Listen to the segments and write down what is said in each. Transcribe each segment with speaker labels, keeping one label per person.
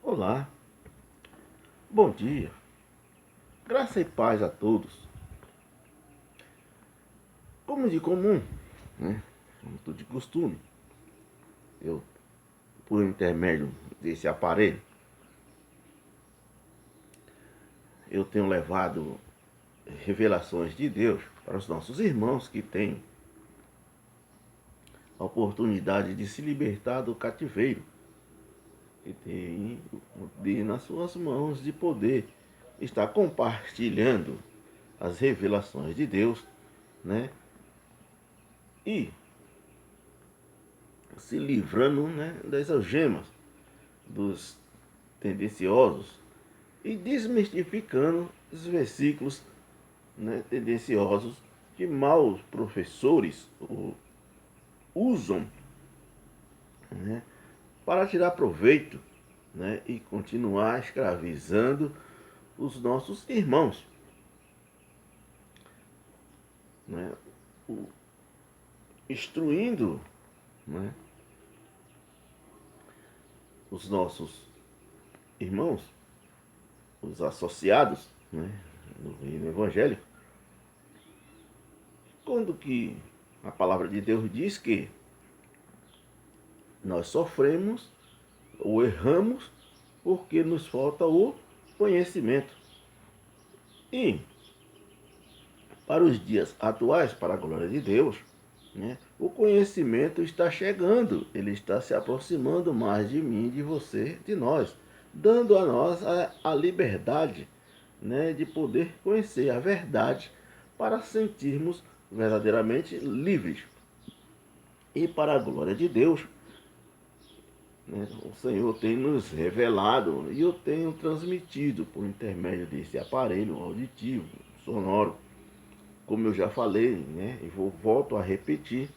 Speaker 1: Olá, bom dia, graça e paz a todos. Como de comum, né? Como tudo de costume, eu, por intermédio desse aparelho, eu tenho levado revelações de Deus para os nossos irmãos que têm a oportunidade de se libertar do cativeiro, que tem nas suas mãos de poder estar compartilhando as revelações de Deus, né? E se livrando, né, das algemas dos tendenciosos e desmistificando os versículos, né, tendenciosos que maus professores usam, né, para tirar proveito, né, e continuar escravizando os nossos irmãos, né, instruindo, né, os nossos irmãos, os associados, né, no reino evangélico, quando que a palavra de Deus diz que nós sofremos ou erramos porque nos falta o conhecimento. E para os dias atuais, para a glória de Deus, né, o conhecimento está chegando, ele está se aproximando mais de mim, de você, de nós, dando a nós a liberdade, né, de poder conhecer a verdade para sentirmos verdadeiramente livres. E para a glória de Deus, né, o Senhor tem nos revelado e eu tenho transmitido por intermédio desse aparelho auditivo, sonoro, como eu já falei, né, e volto a repetir,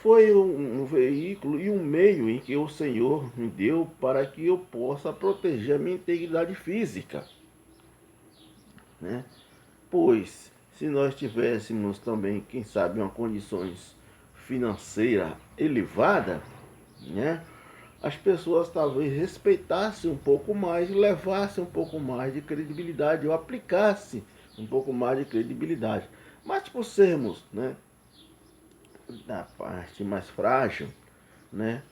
Speaker 1: foi um veículo e um meio em que o Senhor me deu para que eu possa proteger a minha integridade física, né? Pois se nós tivéssemos também, quem sabe, uma condições financeira elevada, né, as pessoas talvez respeitassem um pouco mais, levassem um pouco mais de credibilidade, ou aplicassem um pouco mais de credibilidade. Mas por sermos, né, da parte mais frágil, né,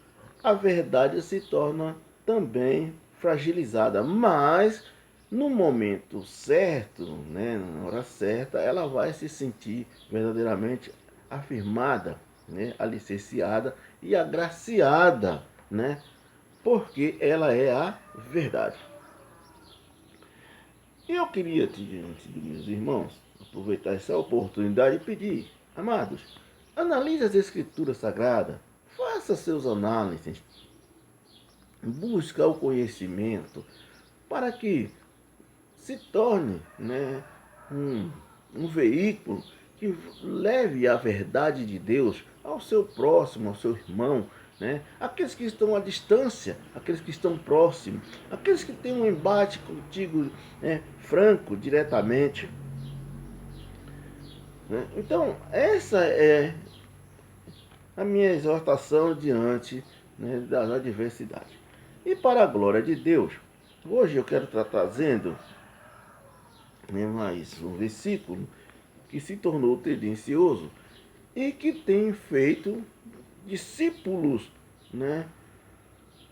Speaker 1: a verdade se torna também fragilizada, mas no momento certo, né, na hora certa, ela vai se sentir verdadeiramente afirmada, né, alicerciada e agraciada, né, porque ela é a verdade. E eu queria, meus irmãos, aproveitar essa oportunidade e pedir, amados, analise as escrituras sagradas, faça seus análises, busca o conhecimento para que se torne, né, um veículo que leve a verdade de Deus ao seu próximo, ao seu irmão, né? Aqueles que estão à distância, aqueles que estão próximos, aqueles que têm um embate contigo, né, franco, diretamente. Né? Então, essa é a minha exortação diante, né, das adversidades. E para a glória de Deus, hoje eu quero estar trazendo, né, mais um versículo que se tornou tendencioso e que tem feito discípulos, né,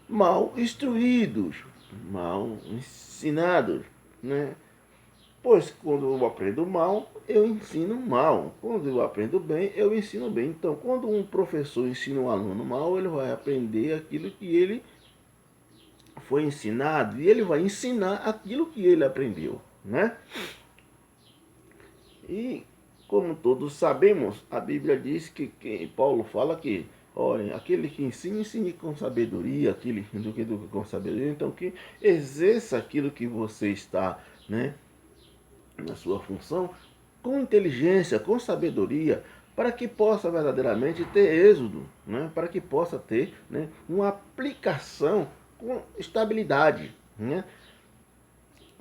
Speaker 1: mal instruídos, mal ensinados, né? Pois quando eu aprendo mal, eu ensino mal. Quando eu aprendo bem, eu ensino bem. Então, quando um professor ensina um aluno mal, ele vai aprender aquilo que ele foi ensinado e ele vai ensinar aquilo que ele aprendeu, né? E como todos sabemos, a Bíblia diz que Paulo fala que, olha, aquele que ensina, ensine com sabedoria, aquele do que com sabedoria, então que exerça aquilo que você está, né, na sua função, com inteligência, com sabedoria, para que possa verdadeiramente ter êxodo, né, para que possa ter, né, uma aplicação com estabilidade, né?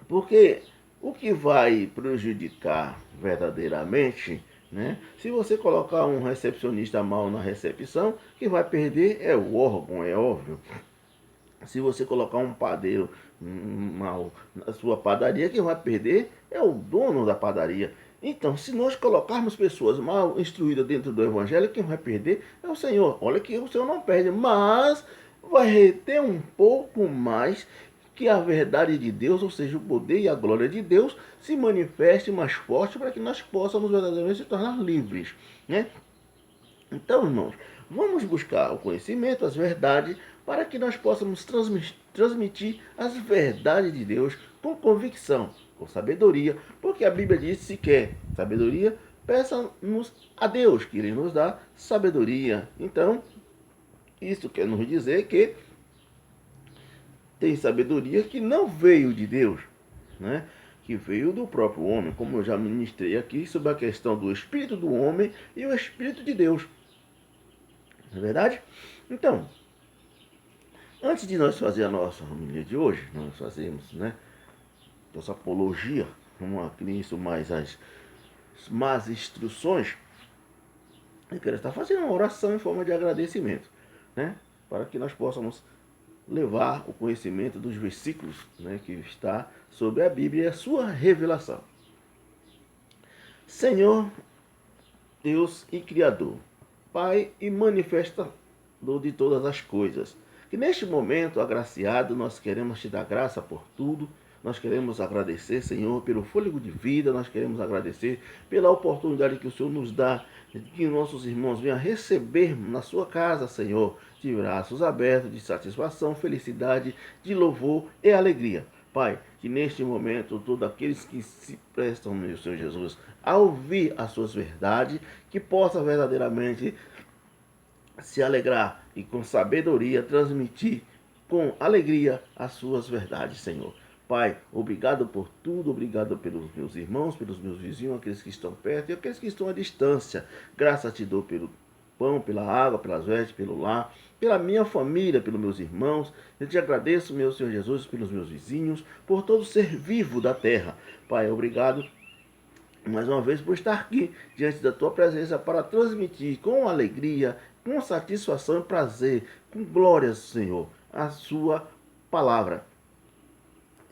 Speaker 1: Porque o que vai prejudicar verdadeiramente, né? Se você colocar um recepcionista mal na recepção, que vai perder é o órgão, é óbvio. Se você colocar um padeiro mal na sua padaria, quem vai perder é o dono da padaria. Então, se nós colocarmos pessoas mal instruídas dentro do evangelho, quem vai perder é o Senhor. Olha que o Senhor não perde, mas vai reter um pouco mais que a verdade de Deus, ou seja, o poder e a glória de Deus, se manifeste mais forte para que nós possamos verdadeiramente se tornar livres, né? Então, irmãos, vamos buscar o conhecimento, as verdades, para que nós possamos transmitir as verdades de Deus com convicção, com sabedoria, porque a Bíblia diz: se quer sabedoria, peça-nos a Deus, que Ele nos dá sabedoria. Então, isso quer nos dizer que tem sabedoria que não veio de Deus, né? Que veio do próprio homem, como eu já ministrei aqui sobre a questão do espírito do homem e o espírito de Deus. Não é verdade? Então, antes de nós fazer a nossa homilia de hoje, nós fazemos, né, nossa apologia, vamos nisso mais as más instruções, eu quero estar fazendo uma oração em forma de agradecimento, né, para que nós possamos levar o conhecimento dos versículos, né, que está sobre a Bíblia e a sua revelação. Senhor, Deus e Criador, Pai e manifestador de todas as coisas, que neste momento, agraciado, nós queremos te dar graça por tudo. Nós queremos agradecer, Senhor, pelo fôlego de vida. Nós queremos agradecer pela oportunidade que o Senhor nos dá, de que nossos irmãos venham receber na sua casa, Senhor, de braços abertos, de satisfação, felicidade, de louvor e alegria. Pai, que neste momento todos aqueles que se prestam, meu Senhor Jesus, a ouvir as suas verdades, que possa verdadeiramente se alegrar e com sabedoria transmitir com alegria as suas verdades, Senhor. Pai, obrigado por tudo, obrigado pelos meus irmãos, pelos meus vizinhos, aqueles que estão perto e aqueles que estão à distância. Graças te dou pelo pão, pela água, pelas vestes, pelo lar, pela minha família, pelos meus irmãos. Eu te agradeço, meu Senhor Jesus, pelos meus vizinhos, por todo ser vivo da terra. Pai, obrigado mais uma vez por estar aqui diante da tua presença para transmitir com alegria, com satisfação e prazer, com glórias, Senhor, a sua palavra.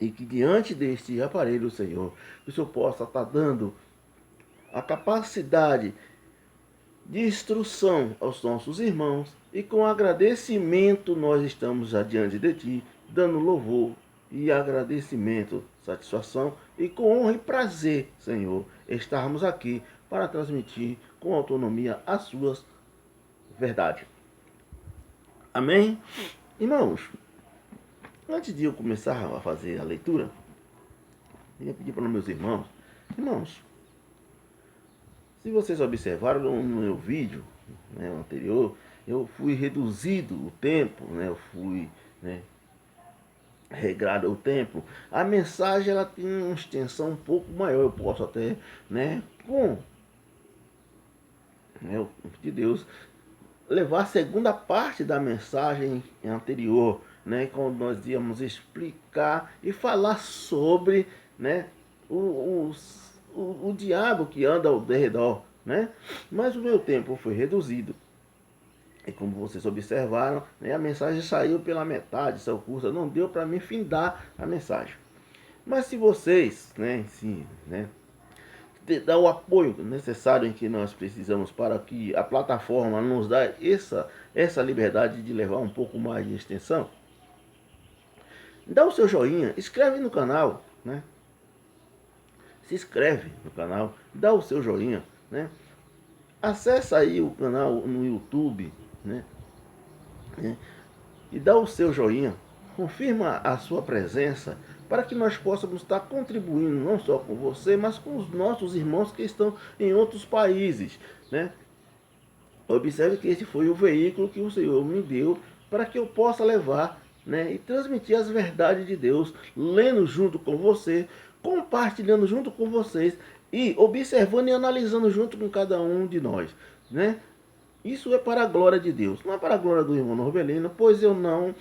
Speaker 1: E que diante deste aparelho, Senhor, que o Senhor possa estar dando a capacidade de instrução aos nossos irmãos, e com agradecimento nós estamos adiante de Ti, dando louvor e agradecimento, satisfação e com honra e prazer, Senhor, estarmos aqui para transmitir com autonomia as suas verdades. Amém? Irmãos, antes de eu começar a fazer a leitura, eu ia pedir para os meus irmãos, se vocês observaram no meu vídeo, né, anterior, eu fui reduzido o tempo, né, eu fui, né, regrado o tempo. A mensagem ela tem uma extensão um pouco maior, eu posso até, né, com, né, de Deus, levar a segunda parte da mensagem anterior, né, quando nós íamos explicar e falar sobre, né, o diabo que anda ao redor, né? Mas o meu tempo foi reduzido. E como vocês observaram, né, a mensagem saiu pela metade, saiu curta, não deu para mim findar a mensagem. Mas se vocês, né, sim, né, dá o apoio necessário em que nós precisamos para que a plataforma nos dê essa liberdade de levar um pouco mais de extensão, dá o seu joinha, inscreve no canal, né? Se inscreve no canal, dá o seu joinha, né? Acessa aí o canal no YouTube, né? E dá o seu joinha, confirma a sua presença para que nós possamos estar contribuindo não só com você, mas com os nossos irmãos que estão em outros países, né? Observe que esse foi o veículo que o Senhor me deu para que eu possa levar, né, e transmitir as verdades de Deus, lendo junto com você, compartilhando junto com vocês e observando e analisando junto com cada um de nós, né? Isso é para a glória de Deus, não é para a glória do irmão Norbelino, pois eu não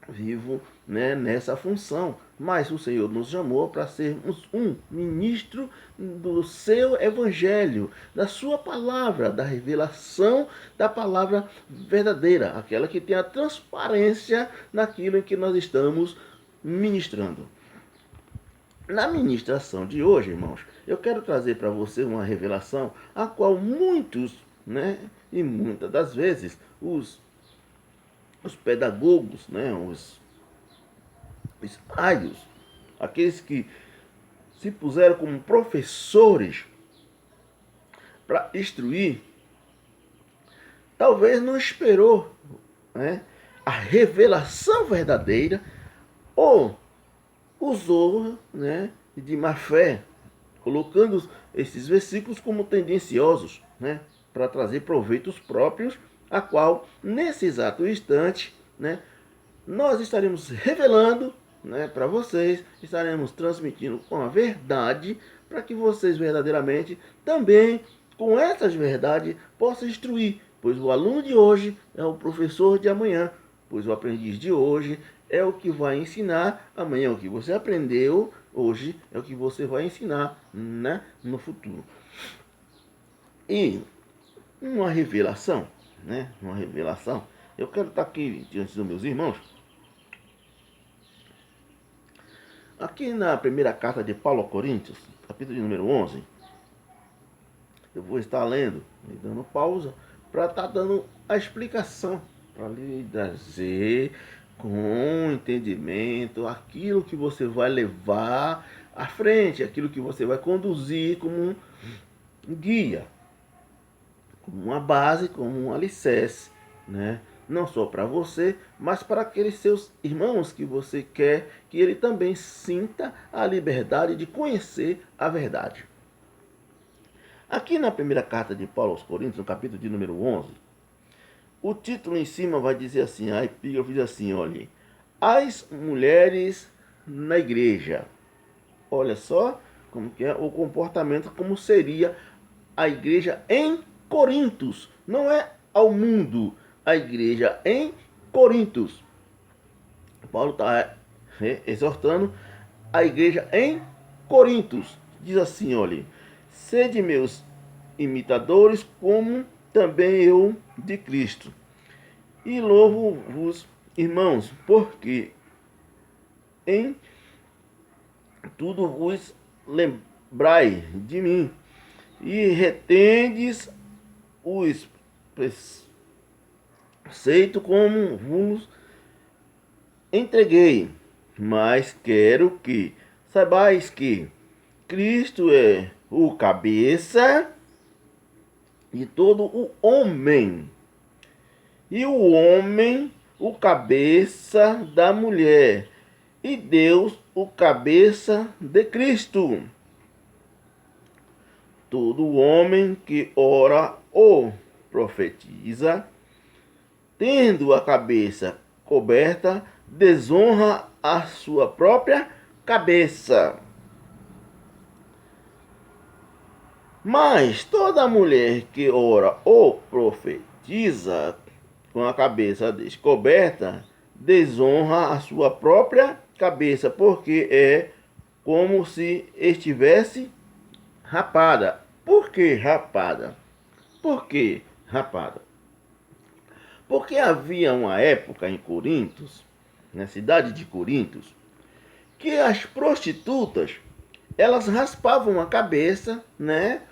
Speaker 1: vivo, né, nessa função. Mas o Senhor nos chamou para sermos um ministro do seu evangelho, da sua palavra, da revelação da palavra verdadeira, aquela que tem a transparência naquilo em que nós estamos ministrando. Na ministração de hoje, irmãos, eu quero trazer para você uma revelação a qual muitos, né, e muitas das vezes os pedagogos, né, os aios, aqueles que se puseram como professores para instruir, talvez não esperou, né, a revelação verdadeira, ou usou, né, de má fé, colocando esses versículos como tendenciosos, né, para trazer proveitos próprios, a qual, nesse exato instante, né, nós estaremos revelando, né, para vocês, estaremos transmitindo com a verdade, para que vocês verdadeiramente também, com essas verdades, possam instruir, pois o aluno de hoje é o professor de amanhã, pois o aprendiz de hoje é o que vai ensinar amanhã. O que você aprendeu hoje é o que você vai ensinar, né, no futuro. E uma revelação, né, uma revelação, eu quero estar aqui diante dos meus irmãos, aqui na primeira carta de Paulo aos Coríntios, capítulo de número 11, eu vou estar lendo e dando pausa para estar dando a explicação, para lhe trazer com entendimento aquilo que você vai levar à frente, aquilo que você vai conduzir como um guia, como uma base, como um alicerce, né? Não só para você, mas para aqueles seus irmãos que você quer que ele também sinta a liberdade de conhecer a verdade. Aqui na primeira carta de Paulo aos Coríntios, no capítulo de número 11, o título em cima vai dizer assim, a epígrafe diz assim, olha, as mulheres na igreja. Olha só como que é o comportamento, como seria a igreja em Corintos. Não é ao mundo, a igreja em Corintos. Paulo está exortando a igreja em Corintos. Diz assim, olha, sede meus imitadores, como também eu de Cristo. E louvo-vos, irmãos, porque em tudo vos lembrai de mim, e retendes os preceitos como vos entreguei. Mas quero que saibais que Cristo é o cabeça de todo o homem, e o homem o cabeça da mulher, e Deus o cabeça de Cristo. Todo homem que ora ou profetiza, tendo a cabeça coberta, desonra a sua própria cabeça. Mas toda mulher que ora ou profetiza com a cabeça descoberta, desonra a sua própria cabeça, porque é como se estivesse rapada. Por que rapada? Por que rapada? Porque havia uma época em Corintos, na cidade de Corintos, que as prostitutas, elas raspavam a cabeça, né,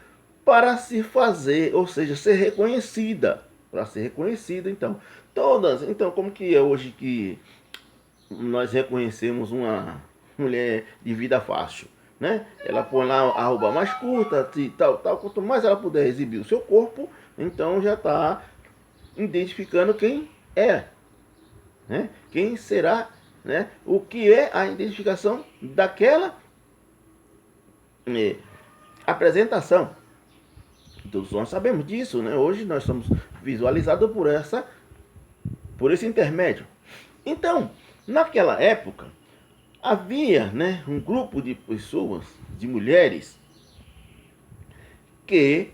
Speaker 1: para se fazer, ou seja, ser reconhecida, para ser reconhecida. Então, todas, então como que é hoje que nós reconhecemos uma mulher de vida fácil, né? Ela põe lá a roupa mais curta e tal, tal, quanto mais ela puder exibir o seu corpo, então já está identificando quem é, né? Quem será, né? O que é a identificação daquela apresentação. Todos nós sabemos disso, né? Hoje nós somos visualizados por esse intermédio. Então, naquela época, havia, né, um grupo de pessoas, de mulheres, que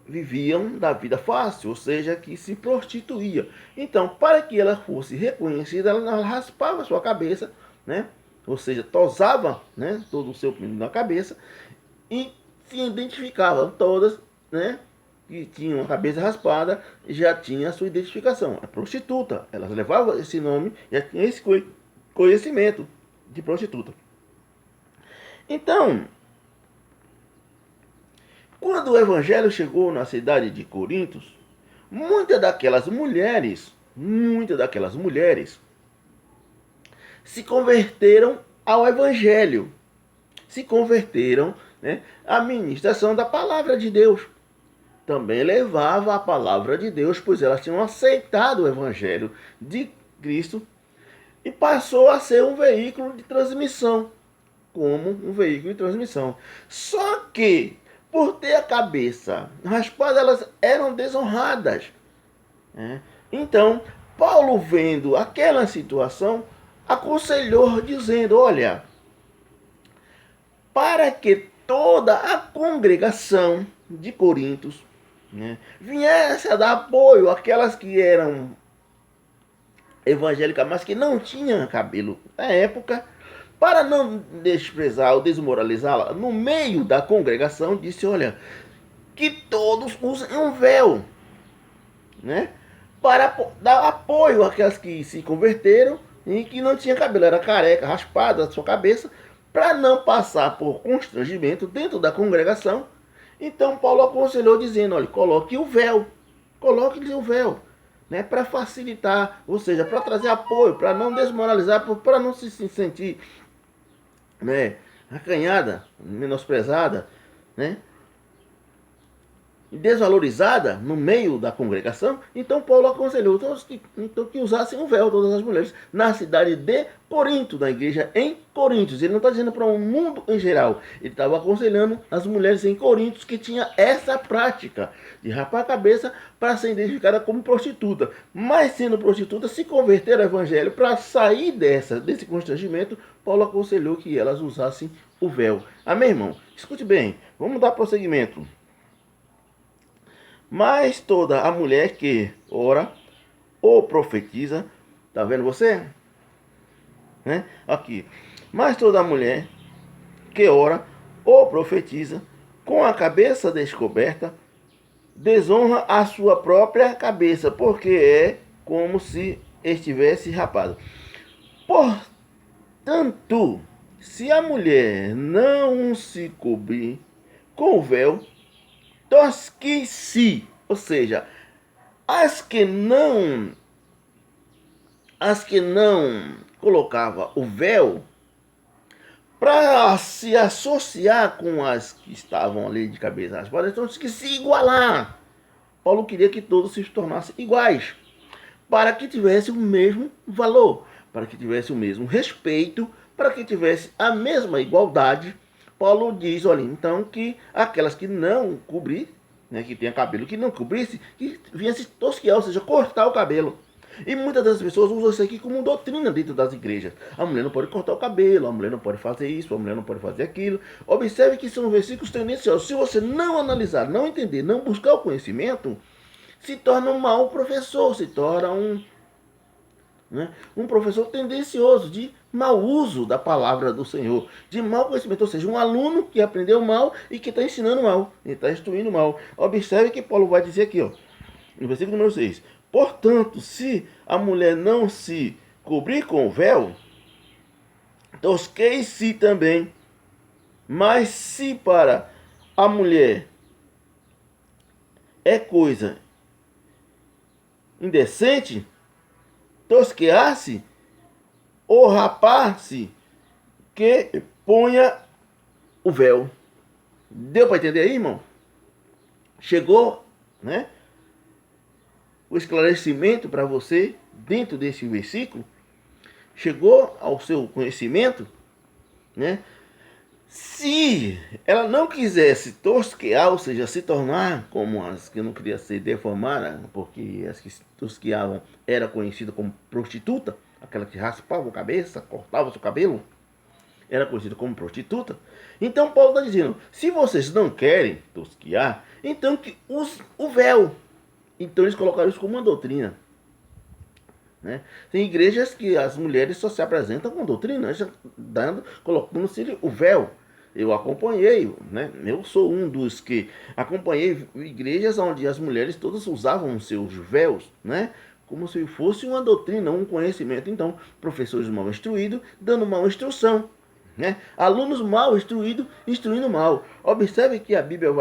Speaker 1: viviam da vida fácil, ou seja, que se prostituía. Então, para que ela fosse reconhecida, ela raspava a sua cabeça, né? Ou seja, tosava, né, todo o seu pino na cabeça e se identificavam todas, né, que tinham a cabeça raspada, já tinha a sua identificação. A prostituta, elas levavam esse nome, já tinha esse conhecimento de prostituta. Então, quando o evangelho chegou na cidade de Corinto, muitas daquelas mulheres se converteram ao evangelho, se converteram, né, à ministração da palavra de Deus. Também levava a palavra de Deus, pois elas tinham aceitado o evangelho de Cristo e passou a ser um veículo de transmissão, como um veículo de transmissão. Só que, por ter a cabeça raspada, elas eram desonradas, né? Então, Paulo, vendo aquela situação, aconselhou, dizendo: olha, para que toda a congregação de Corintos, né, viesse a dar apoio àquelas que eram evangélicas, mas que não tinham cabelo na época, para não desprezar ou desmoralizá-la no meio da congregação, disse: olha, que todos usem um véu, né, para dar apoio àquelas que se converteram e que não tinha cabelo, era careca, raspada a sua cabeça, para não passar por constrangimento dentro da congregação. Então Paulo aconselhou, dizendo: olha, coloque o véu, coloque-lhe o véu, né, para facilitar, ou seja, para trazer apoio, para não desmoralizar, para não se sentir, né, acanhada, menosprezada, né, desvalorizada no meio da congregação. Então Paulo aconselhou que usassem o véu, todas as mulheres, na cidade de Corinto, na igreja em Corinto. Ele não está dizendo para o mundo em geral, ele estava aconselhando as mulheres em Corinto que tinha essa prática de rapar a cabeça para ser identificada como prostituta, mas sendo prostituta, se converter ao evangelho. Para sair desse constrangimento, Paulo aconselhou que elas usassem o véu. Amém, irmão? Escute bem, vamos dar prosseguimento. Mas toda a mulher que ora ou profetiza, tá vendo você? Né? Aqui. Mas toda a mulher que ora ou profetiza com a cabeça descoberta desonra a sua própria cabeça, porque é como se estivesse rapado. Portanto, se a mulher não se cobrir com o véu, tosque-se, ou seja, as que não colocava o véu, para se associar com as que estavam ali de cabeça raspada, então tinha que se igualar. Paulo queria que todos se tornassem iguais, para que tivesse o mesmo valor, para que tivesse o mesmo respeito, para que tivesse a mesma igualdade. Paulo diz, olha, então, que aquelas que não cobrir, né, que tenha cabelo que não cobrisse, que vinha se tosquear, ou seja, cortar o cabelo. E muitas das pessoas usam isso aqui como doutrina dentro das igrejas. A mulher não pode cortar o cabelo, a mulher não pode fazer isso, a mulher não pode fazer aquilo. Observe que são versículos tendenciosos. Se você não analisar, não entender, não buscar o conhecimento, se torna um mau professor, se torna um professor tendencioso, de mau uso da palavra do Senhor, de mau conhecimento, ou seja, um aluno que aprendeu mal e que está ensinando mal, e está instruindo mal. Observe que Paulo vai dizer aqui, ó, no versículo número 6, portanto, se a mulher não se cobrir com o véu, tosqueie-se também, mas se para a mulher é coisa indecente, tosquear-se ou rapar-se, que ponha o véu. Deu para entender aí, irmão? Chegou, né, o esclarecimento para você dentro desse versículo? Chegou ao seu conhecimento, né? Se ela não quisesse tosquear, ou seja, se tornar como as que não queriam ser deformadas, porque as que tosqueavam era conhecida como prostituta, aquela que raspava a cabeça, cortava o seu cabelo. era conhecida como prostituta. Então Paulo está dizendo, se vocês não querem tosquiar, então que use o véu. Então eles colocaram isso como uma doutrina. Né? Tem igrejas que as mulheres só se apresentam com doutrina, colocando-se o véu. Eu acompanhei, né? Eu sou um dos que acompanhei igrejas onde as mulheres todas usavam seus véus, né? Como se fosse uma doutrina, um conhecimento. Então, professores mal instruídos dando mal instrução, né? Alunos mal instruídos instruindo mal. Observe que a Bíblia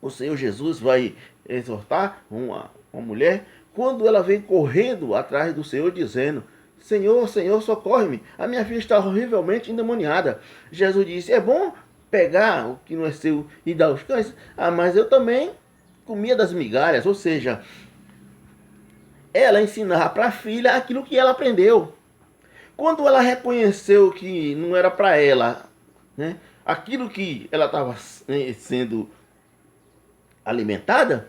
Speaker 1: o Senhor Jesus vai exortar uma mulher quando ela vem correndo atrás do Senhor dizendo: Senhor, Senhor, socorre-me, a minha filha está horrivelmente endemoniada. Jesus disse: é bom pegar o que não é seu e dar aos cães. Mas eu também comia das migalhas, ou seja, ela ensinava para a filha aquilo que ela aprendeu. Quando ela reconheceu que não era para ela, né, aquilo que ela estava sendo alimentada,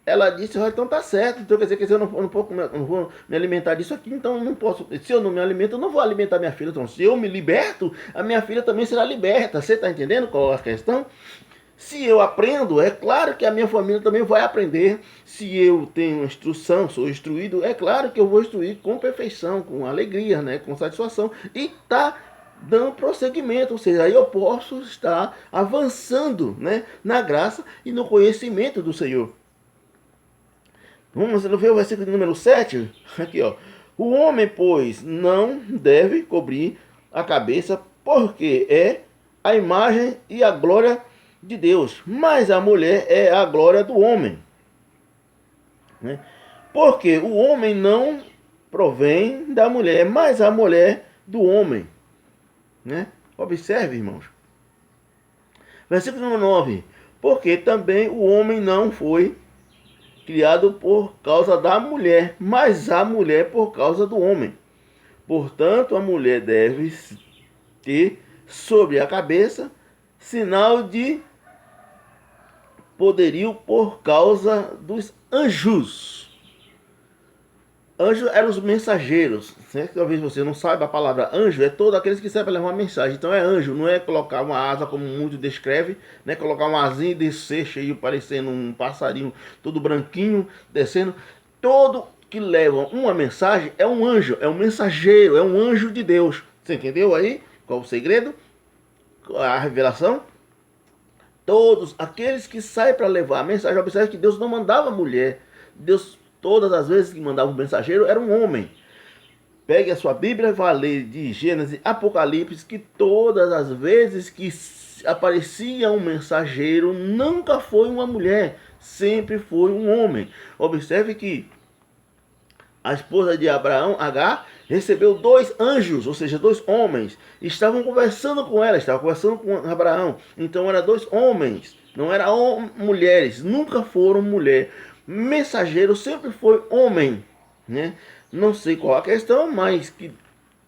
Speaker 1: ela disse: então tá certo, então quer dizer que eu não vou me alimentar disso aqui, então eu não posso, se eu não me alimento, eu não vou alimentar minha filha. Então, se eu me liberto, a minha filha também será liberta. Você está entendendo qual é a questão? Se eu aprendo, é claro que a minha família também vai aprender. Se eu tenho instrução, sou instruído, é claro que eu vou instruir com perfeição, com alegria, né, com satisfação. E tá dando prosseguimento, ou seja, aí eu posso estar avançando, né, na graça e no conhecimento do Senhor. Vamos ver o versículo número 7. Aqui, ó. O homem, pois, não deve cobrir a cabeça, porque é a imagem e a glória de Deus. Mas a mulher é a glória do homem. Né? Porque o homem não provém da mulher, mas a mulher do homem. Né? Observe, irmãos. Versículo número 9. Porque também o homem não foi criado por causa da mulher, mas a mulher por causa do homem. Portanto, a mulher deve ter sobre a cabeça sinal de poderio por causa dos anjos. Anjos eram os mensageiros. Talvez você não saiba a palavra anjo, é todos aqueles que servem para levar uma mensagem. Então é anjo, não é colocar uma asa como muito descreve, né? Colocar uma asinha e descer cheio, parecendo um passarinho todo branquinho, descendo. Todo que leva uma mensagem é um anjo, é um mensageiro, é um anjo de Deus. Você entendeu aí qual o segredo? A revelação? Todos aqueles que saem para levar a mensagem, observe que Deus não mandava mulher. Deus, todas as vezes que mandava um mensageiro, era um homem. Pegue a sua Bíblia e vá ler de Gênesis, Apocalipse, que todas as vezes que aparecia um mensageiro, nunca foi uma mulher, sempre foi um homem. Observe que a esposa de Abraão, Agar, recebeu 2 anjos, ou seja, 2 homens. Estavam conversando com ela, estavam conversando com Abraão. Então eram 2 homens, não eram mulheres, nunca foram mulher. Mensageiro sempre foi homem, né? Não sei qual a questão, mas que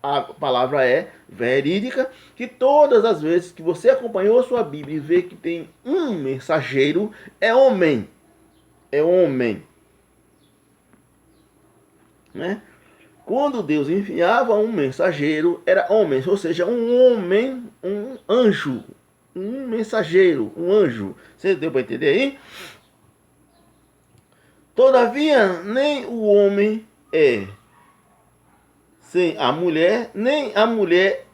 Speaker 1: a palavra é verídica, que todas as vezes que você acompanhou a sua Bíblia e vê que tem um mensageiro, é homem. É homem. Né? Quando Deus enviava um mensageiro, era homem, ou seja, um homem, um anjo, um mensageiro, um anjo. Você deu para entender aí? Todavia, nem o homem é sem a mulher, nem a mulher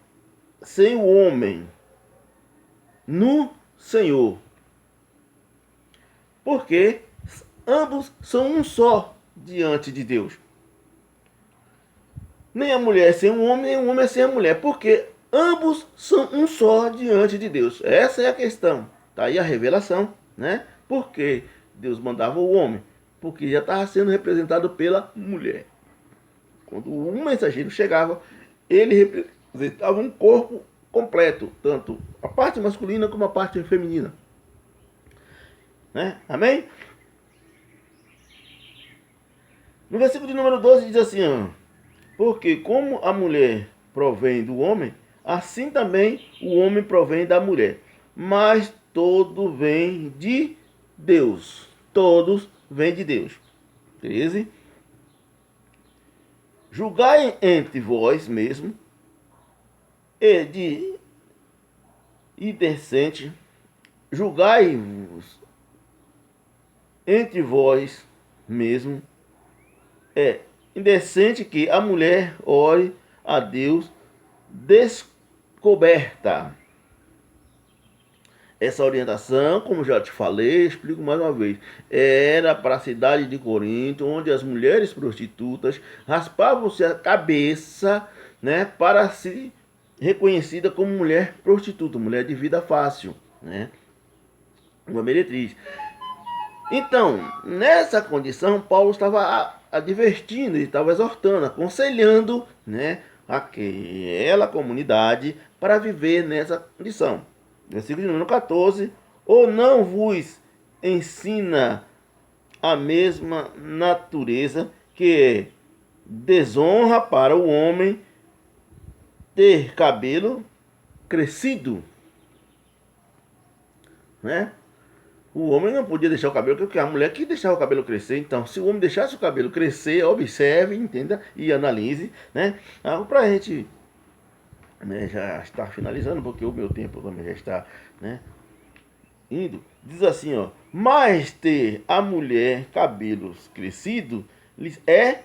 Speaker 1: sem o homem no Senhor. Porque ambos são um só diante de Deus. Nem a mulher sem o homem, nem o homem sem a mulher. Porque ambos são um só diante de Deus. Essa é a questão. Está aí a revelação, né? Por que Deus mandava o homem? Porque já estava sendo representado pela mulher. Quando um mensageiro chegava, ele representava um corpo completo, tanto a parte masculina como a parte feminina. Né? Amém? No versículo de número 12 diz assim, ó, porque como a mulher provém do homem, assim também o homem provém da mulher. Mas todo vem de Deus. Todos vêm de Deus. 13. Julgai entre vós mesmo, e de indecente, julgai-vos entre vós mesmo. É indecente que a mulher ore a Deus descoberta. Essa orientação, como já te falei, explico mais uma vez, era para a cidade de Corinto, onde as mulheres prostitutas raspavam-se a cabeça, né, para ser reconhecida como mulher prostituta, mulher de vida fácil, né, uma meretriz. Então, nessa condição, Paulo estava advertindo, estava exortando, aconselhando, né, aquela comunidade para viver nessa condição. Versículo de número 14. Ou não vos ensina a mesma natureza que desonra para o homem ter cabelo crescido, né? O homem não podia deixar o cabelo, porque a mulher que deixava o cabelo crescer. Então, se o homem deixasse o cabelo crescer, observe, entenda e analise, né? Para a gente, né, já estar finalizando, porque o meu tempo também já está, né, indo. Diz assim, ó: mas ter a mulher cabelos crescidos é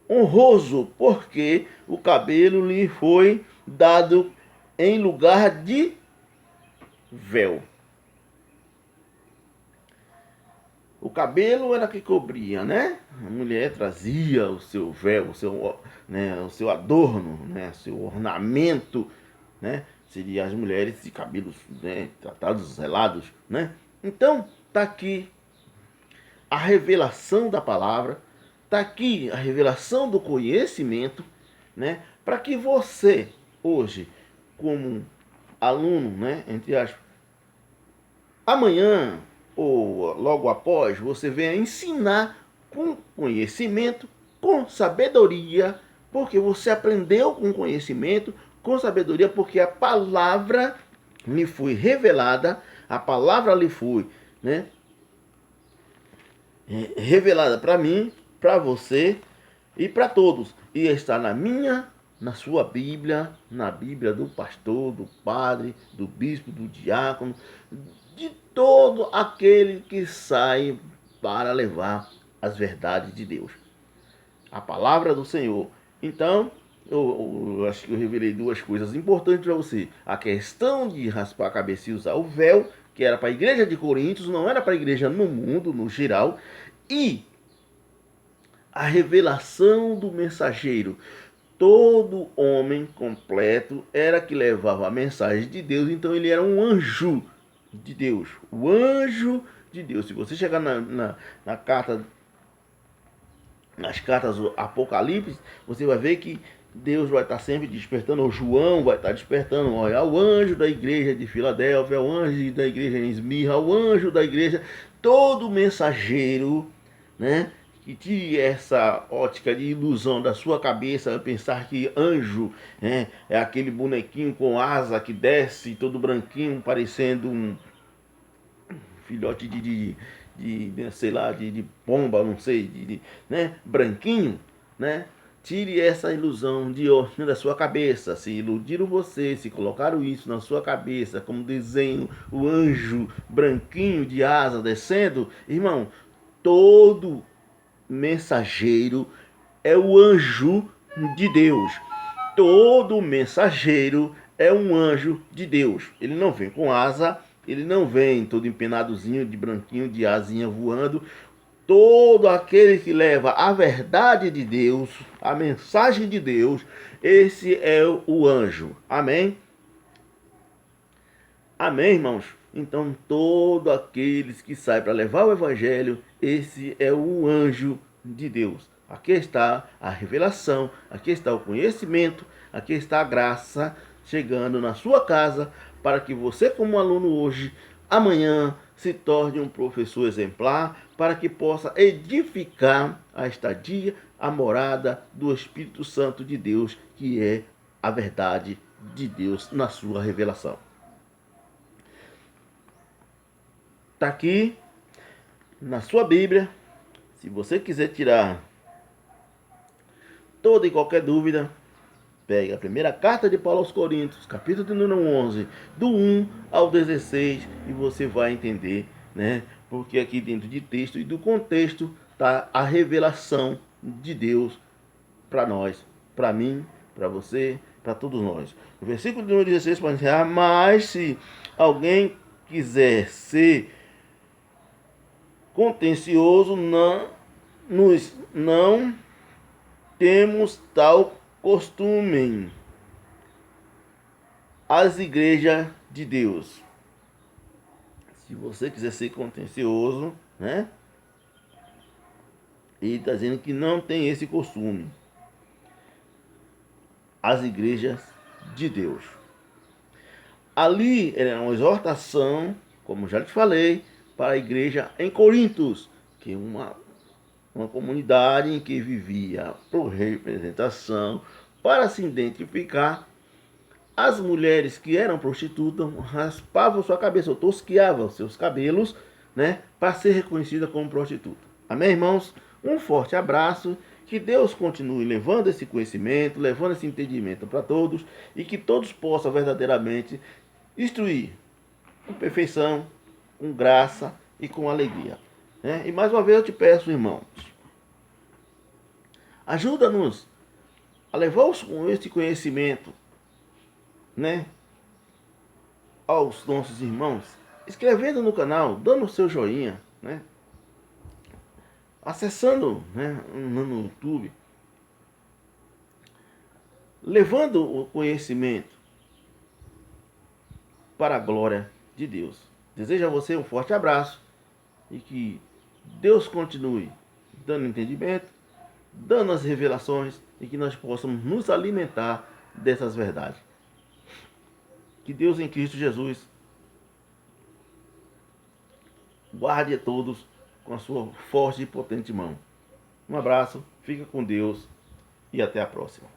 Speaker 1: honroso, porque o cabelo lhe foi dado em lugar de véu. O cabelo era que cobria, né? A mulher trazia o seu véu, o seu adorno, né? Seu ornamento, né? Seria as mulheres de cabelos, né, tratados, zelados, né? Então, tá aqui a revelação da palavra, tá aqui a revelação do conhecimento, né? Para que você, hoje, como aluno, né, entre aspas, amanhã ou logo após, você venha ensinar com conhecimento, com sabedoria, porque você aprendeu com conhecimento, com sabedoria, porque a palavra lhe foi revelada, a palavra lhe foi, né, revelada para mim, para você e para todos. E está na minha, na sua Bíblia, na Bíblia do pastor, do padre, do bispo, do diácono, de todo aquele que sai para levar as verdades de Deus. A palavra do Senhor. Então, eu acho que eu revelei duas coisas importantes para você. A questão de raspar a cabeça e usar o véu, que era para a igreja de Coríntios, não era para a igreja no mundo, no geral. E a revelação do mensageiro. Todo homem completo era que levava a mensagem de Deus, então ele era um anjo de Deus. O anjo de Deus. Se você chegar na carta, nas cartas do Apocalipse, você vai ver que Deus vai estar sempre despertando, ou João vai estar despertando, olha, o anjo da igreja de Filadélfia, o anjo da igreja em Esmirna, o anjo da igreja, todo mensageiro, né, que tire essa ótica de ilusão da sua cabeça, pensar que anjo, né, é aquele bonequinho com asa que desce todo branquinho, parecendo um filhote sei lá, de pomba, não sei, né, branquinho, né? Tire essa ilusão da sua cabeça. Se iludiram você, se colocaram isso na sua cabeça como desenho, o anjo branquinho de asa descendo, irmão, todo mensageiro é o anjo de Deus. Todo mensageiro é um anjo de Deus. Ele não vem com asa, ele não vem todo empenadozinho, de branquinho, de asinha voando. Todo aquele que leva a verdade de Deus, a mensagem de Deus, esse é o anjo. Amém? Amém, irmãos? Então, todos aqueles que saem para levar o evangelho, esse é o anjo de Deus. Aqui está a revelação, aqui está o conhecimento, aqui está a graça chegando na sua casa para que você, como aluno hoje, amanhã se torne um professor exemplar, para que possa edificar a estadia, a morada do Espírito Santo de Deus, que é a verdade de Deus na sua revelação. Está aqui na sua Bíblia. Se você quiser tirar toda e qualquer dúvida, Pega a primeira carta de Paulo aos Coríntios, capítulo de número 11, do 1 ao 16, e você vai entender, né? Porque aqui dentro de texto e do contexto está a revelação de Deus para nós, para mim, para você, para todos nós. O versículo número 16 pode encerrar, mas se alguém quiser ser contencioso, não temos tal costume. As igrejas de Deus. Se você quiser ser contencioso, né? Ele está dizendo que não tem esse costume. As igrejas de Deus. Ali era uma exortação, como já te falei, para a igreja em Corintos, que é uma comunidade em que vivia por representação, para se identificar. As mulheres que eram prostitutas raspavam sua cabeça, ou tosquiavam seus cabelos, né, para ser reconhecida como prostituta. Amém, irmãos? Um forte abraço. Que Deus continue levando esse conhecimento, levando esse entendimento para todos e que todos possam verdadeiramente instruir com perfeição, com graça e com alegria. Né? E mais uma vez eu te peço, irmãos, ajuda-nos a levar esse conhecimento, né, aos nossos irmãos, inscrevendo no canal, dando o seu joinha, né, acessando, né, no YouTube, levando o conhecimento para a glória de Deus. Desejo a você um forte abraço e que Deus continue dando entendimento, dando as revelações e que nós possamos nos alimentar dessas verdades. Que Deus em Cristo Jesus guarde a todos com a sua forte e potente mão. Um abraço, fica com Deus e até a próxima.